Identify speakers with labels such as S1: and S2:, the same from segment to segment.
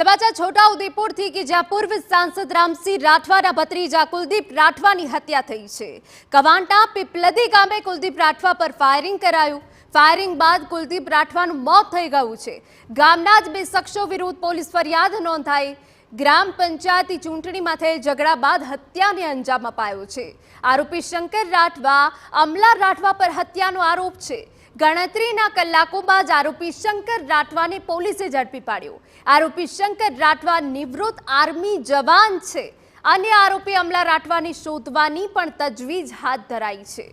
S1: समाचार छोटाउदेपुर थी कि ज्यां पूर्व सांसद रामसिंह राठवाना भत्रीजा कुलदीप राठवानी हत्या थई छे। कवांटा पीपलदी गामे कुलदीप राठवा पर फायरिंग कराયું। फायरिंग बाद कुलदीप राठवाનું મોત થઈ ગયું છે। ગામના જ બે શખ્સો વિરુદ્ધ પોલીસ ફરિયાદ નોંધાઈ। ગ્રામ પંચાયતી ચૂંટણીમાં થયેલ ઝઘડા બાદ હત્યાને અંજામ અપાયો છે। આરોપી શંકર રાઠવા અમલા રાઠવા પર હત્યાનો આરોપ છે। ગણતરીના કલાકો બાદ આરોપી શંકર રાઠવાને પોલીસે ઝડપી પાડ્યો। આરોપી શંકર રાઠવા નિવૃત્ત આર્મી જવાન છે। અન્ય આરોપી અમલા રાઠવાને શોધવાની પણ તજવીજ હાથ ધરાઈ છે।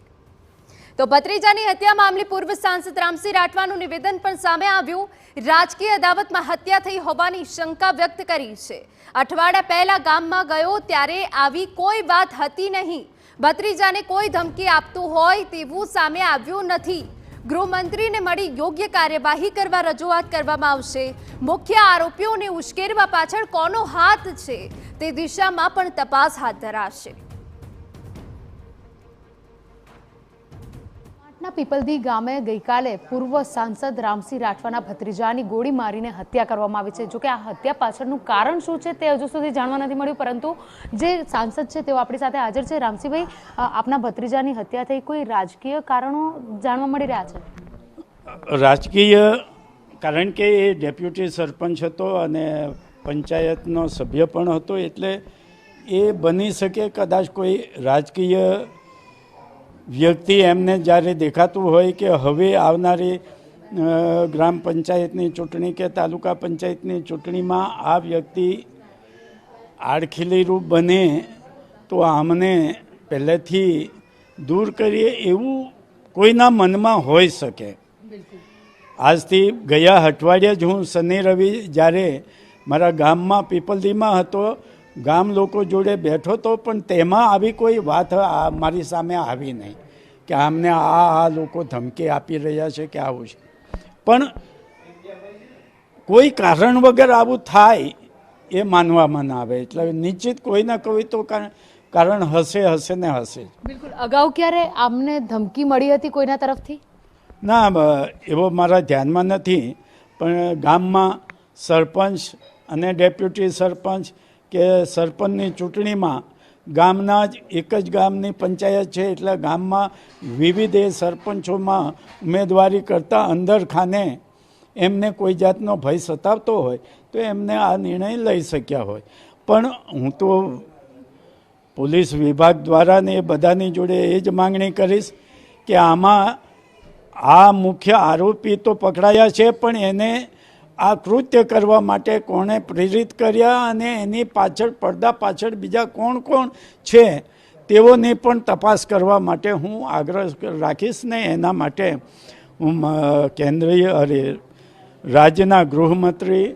S1: तो भत्रीजानी हत्या मामले पूर्व सांसद रामसिंह राठवानुं निवेदन पण सामे आव्युं। राजकीय अदावतमां हत्या थई होवानी शंका व्यक्त करी छे। अठवाडिया पहेला गाममां गयो त्यारे आवी कोई वात हती नहीं। भत्रीजाने कोई धमकी आपतुं होय तेवुं सामे आव्युं नथी। गृहमंत्रीने मळी योग्य कार्यवाही करवा रजूआत करवामां आवशे। मुख्य आरोपीओने उश्केरवा पाछळ कोनो हाथ छे ते दिशामां पण तपास हाथ धराशे।
S2: पीपलदी गामे गई काले पूर्व सांसद रामसिंह राठवाना भत्रीजानी गोળી મારીને હત્યા કરવામાં આવી છે। જો કે આ હત્યા પાછળનું કારણ શું છે તે હજુ સુધી જાણવા નથી મળ્યું, પરંતુ જે સાંસદ છે તેઓ આપણી સાથે હાજર છે। રામસિંહભાઈ, આપના ભત્રીજાની હત્યા થઈ, કોઈ રાજકીય કારણો જાણવા મળી રહ્યા છે?
S3: રાજકીય કારણ કે એ ડેપ્યુટી સરપંચ હતો અને પંચાયતનો સભ્ય પણ હતો, એટલે એ બની શકે કદાચ કોઈ રાજકીય વ્યક્તિ એમને જ્યારે દેખાતું હોય કે હવે આવનારી ગ્રામ પંચાયતની ચૂંટણી કે તાલુકા પંચાયતની ચૂંટણીમાં આ વ્યક્તિ આડખીલીરૂપ બને તો આમને પહેલેથી દૂર કરીએ એવું કોઈના મનમાં હોઈ શકે। આજથી ગયા અઠવાડિયે જ હું શનિ રવિ જ્યારે મારા ગામમાં પીપલદીમાં હતો, ગામ લોકો જોડે બેઠો તો પણ તેમાં આવી કોઈ વાત મારી સામે આવી નહીં કે આમને આ લોકો ધમકી આપી રહ્યા છે કે આવું છે। પણ કોઈ કારણ વગર આવું થાય એ માનવામાં ના આવે, એટલે નિશ્ચિત કોઈ ના કોઈ તો કારણ હશે ને હશે।
S2: બિલકુલ। અગાઉ ક્યારે આમને ધમકી મળી હતી કોઈના તરફથી?
S3: ના, એવો મારા ધ્યાનમાં નથી, પણ ગામમાં સરપંચ અને ડેપ્યુટી સરપંચ કે સરપંચની ચૂંટણીમાં ગામના જ એક જ ગામની પંચાયત છે, એટલે ગામમાં વિવિધ સરપંચોમાં ઉમેદવારી કરતાં અંદર ખાને એમને કોઈ જાતનો ભય સતાવતો હોય તો એમને આ નિર્ણય લઈ શક્યા હોય। પણ હું તો પોલીસ વિભાગ દ્વારા ને એ બધાની જોડે એ જ માંગણી કરીશ કે આમાં આ મુખ્ય આરોપી તો પકડાયા છે, પણ એને આ કૃત્ય કરવા માટે કોણે પ્રેરિત કર્યા અને એની પાછળ પડદા પાછળ બીજા કોણ કોણ છે તેઓની પણ તપાસ કરવા માટે હું આગ્રહ રાખીશ ને એના માટે હું કેન્દ્રીય રાજ્યના ગૃહમંત્રી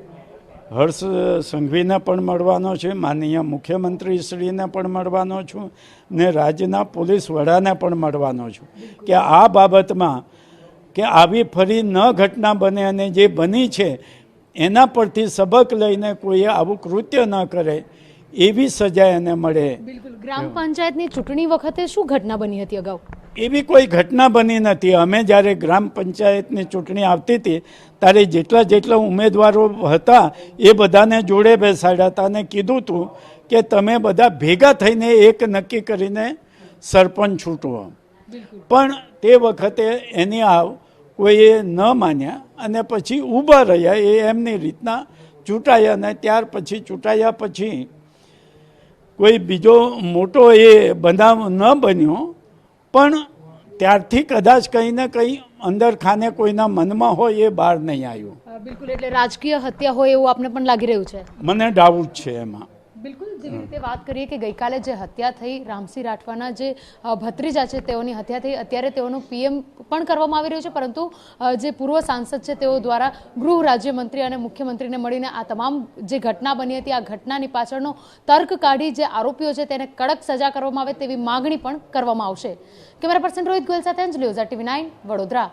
S3: હર્ષ સંઘવીને પણ મળવાનો છે, માનનીય મુખ્યમંત્રીશ્રીને પણ મળવાનો છું ને રાજ્યના પોલીસ વડાને પણ મળવાનો છું કે આ બાબતમાં કે આવી ફરી ન ઘટના બને અને જે બની છે એના પરથી સબક લઈને કોઈએ આવું કૃત્ય ન કરે એવી સજા એને મળે।
S2: બિલકુલ। ગ્રામ પંચાયતની ચૂંટણી વખતે શું ઘટના બની હતી અગાઉ?
S3: એવી કોઈ ઘટના બની નથી। અમે જ્યારે ગ્રામ પંચાયતની ચૂંટણી આવતી હતી ત્યારે જેટલા ઉમેદવારો હતા એ બધાને જોડે બેસાડ્યા હતા અને કીધું હતું કે તમે બધા ભેગા થઈને એક નક્કી કરીને સરપંચ છૂટવો, પણ તે વખતે એની કોઈએ ન માન્યા અને પછી ઊભા રહ્યા, એ એમની રીતના ચૂંટાયા અને ત્યાર પછી ચૂંટાયા પછી કોઈ બીજો મોટો એ બનાવ ન બન્યો, પણ ત્યારથી કદાચ કંઈ ને કંઈ અંદર ખાને કોઈના મનમાં હોય એ બહાર નહીં આવ્યું।
S2: બિલકુલ। એટલે રાજકીય હત્યા હોય એવું આપને પણ લાગી રહ્યું છે?
S3: મને ડાઉટ છે એમાં।
S2: બિલકુલ। જેવી રીતે વાત કરીએ કે ગઈકાલે જે હત્યા થઈ રામસિંહ રાઠવાના જે ભત્રીજા છે તેઓની હત્યા થઈ, અત્યારે તેઓનું પીએમ પણ કરવામાં આવી રહ્યું છે, પરંતુ જે પૂર્વ સાંસદ છે તેઓ દ્વારા ગૃહ રાજ્યમંત્રી અને મુખ્યમંત્રીને મળીને આ તમામ જે ઘટના બની હતી આ ઘટનાની પાછળનો તર્ક કાઢી જે આરોપીઓ છે તેને કડક સજા કરવામાં આવે તેવી માગણી પણ કરવામાં આવશે। કેમેરા પર્સન રોહિત ગોયલ સાથે અંજલિ ઓઝા, TV9 વડોદરા।